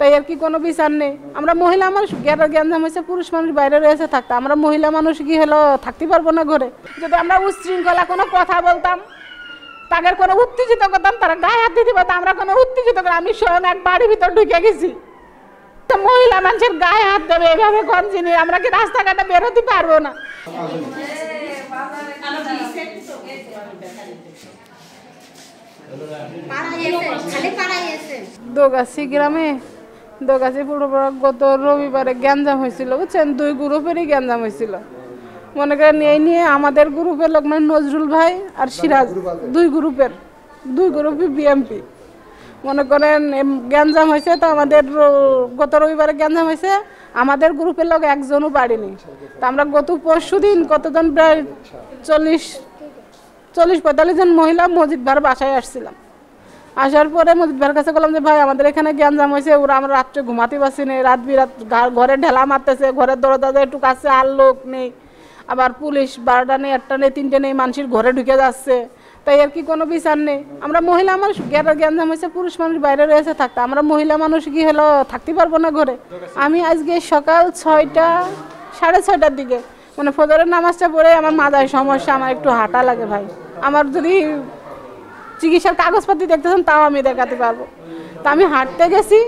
তাই আর কি কোনো বিচার নেই। আমরা মহিলা মানুষ গ্যাঞ্জাম হয়েছে, পুরুষ মানুষ বাইরে রয়েছে থাকতে, আমরা মহিলা মানুষ কি হলো থাকতে পারবো না ঘরে? যদি আমরা উচ্ছৃঙ্খলা কোনো কথা বলতাম, তাদের কোনো উত্তেজিত করতাম, তারা গায়ে হাত দিতে পারতো, আমরা কোনো উত্তেজিত করে আমি স্বয়ং এক বাড়ির ভিতর ঢুকে গেছি। মহিলা মানুষের গায়ে হাত দেবে এভাবে গঞ্জিনি, আমরা কি রাস্তাঘাটে বেরোতে পারবো না? দোগাছি গ্রামে, দোগাছি পুরোপুরা গত রবিবারে গ্যাঞ্জাম হয়েছিল, বুঝছেন? 2 গ্রুপেরই গ্যাঞ্জাম হয়েছিল। মনে করেন এই নিয়ে আমাদের গ্রুপের লোক মানে নজরুল ভাই আর সিরাজ, 2 গ্রুপই বিএমপি। মনে করেন গ্যাঞ্জাম হয়েছে, তো আমাদের গত রবিবারে গ্যাঞ্জাম হয়েছে, আমাদের গ্রুপের লোক একজনও বাড়িনি। তো আমরা গত পরশু দিন কতজন প্রায় 40-45 জন মহিলা মজিদ ভাইয়ের বাসায় আসছিলাম। আসার পরে মজিদ ভাইয়ের কাছে বললাম যে ভাই আমাদের এখানে গ্যাঞ্জাম হয়েছে, ওরা আমরা রাত্রে ঘুমাতে পারছি না, রাত বিরাত ঘরে ঢেলা মারতেছে, ঘরের দরজা একটু কাছে আর লোক নেই, আবার পুলিশ 12টা নেই, 1টা নেই, 3টে নেই, মানুষের ঘরে ঢুকে যাচ্ছে। তাই আর কি কোনো বিচার নেই। আমরা মহিলা মানুষ গ্যাঞ্জাম হয়েছে, পুরুষ মানুষ বাইরে রয়েছে থাকতে, আমরা মহিলা মানুষ কি হলো থাকতে পারবো না ঘরে? আমি আজকে সকাল 6টা 6:30টার দিকে মানে ফজরের নামাজটা পড়ে আমার মাথায় সমস্যা, আমার একটু হাঁটা লাগে ভাই। আমার যদি চিকিৎসার কাগজপাতি দেখতেছেন তাও আমি দেখাতে পারবো। তা আমি হাঁটতে গেছি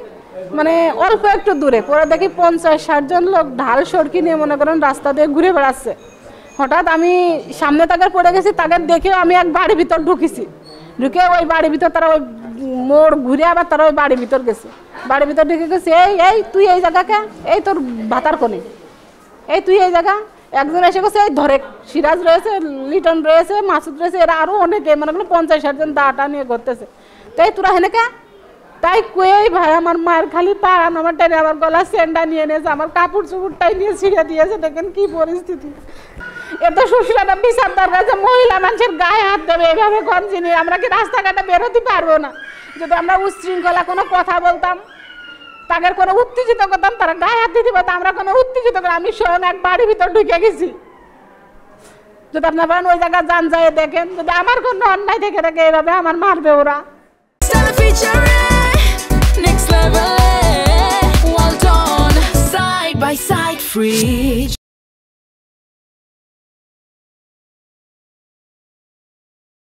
মানে অল্প একটু দূরে, পরে দেখি 50-60 জন লোক ঢাল সড়কি নিয়ে মনে করেন রাস্তা দিয়ে ঘুরে বেড়াচ্ছে। হঠাৎ আমি সামনে তাদের পড়ে গেছি, তাদের দেখেও আমি এক বাড়ির ভিতর ঢুকেছি। ঢুকে ওই বাড়ির ভিতর তারা ওই মোড় ঘুরে আবার তারা ওই বাড়ির ভিতর গেছে। বাড়ির ভিতর ঢুকে গেছে, এই তুই এই জায়গাকে, এই তোর ভাতার কোণে, এই তুই এই জায়গা। একজন এসে গেছে, এই ধরে সিরাজ রয়েছে, লিটন রয়েছে, মাসুদ রয়েছে, এরা আরও অনেকে মনে করেন 50-60 জন দাটা নিয়ে ঘুরতেছে। তাই তোরা হেনেকা তাই কই ভাই আমার মায়ের খালি পা আমার টেনে আমার গলা সেন্ডা নিয়ে নিয়েছে, আমার কাপড় চুপড়টাই নিয়ে ছিঁড়ে দিয়েছে। দেখেন কি পরিস্থিতি। এত সুশীলতা বিচার দরকার যে মহিলা মানুষের গায়ে হাত দেবে এভাবে গঞ্জিনি, আমরা কি রাস্তাঘাটে বেরোতে পারবো না? যদি আমরা উচ্ছৃঙ্খলা কোনো কথা বলতাম, তাদের কোনো উত্তেজিত করতাম, তারা গায়ে হাত দিতে পারতো, আমরা কোনো উত্তেজিত করে আমি স্বয়ং এক বাড়ির ভিতর ঢুকে গেছি। যদি আপনার পারেন ওই জায়গায় যান যায় দেখেন, যদি আমার কোনো অন্যায় থেকে থাকে এভাবে আমার মারবে ওরা। Next level, well done, side by side, Fridge.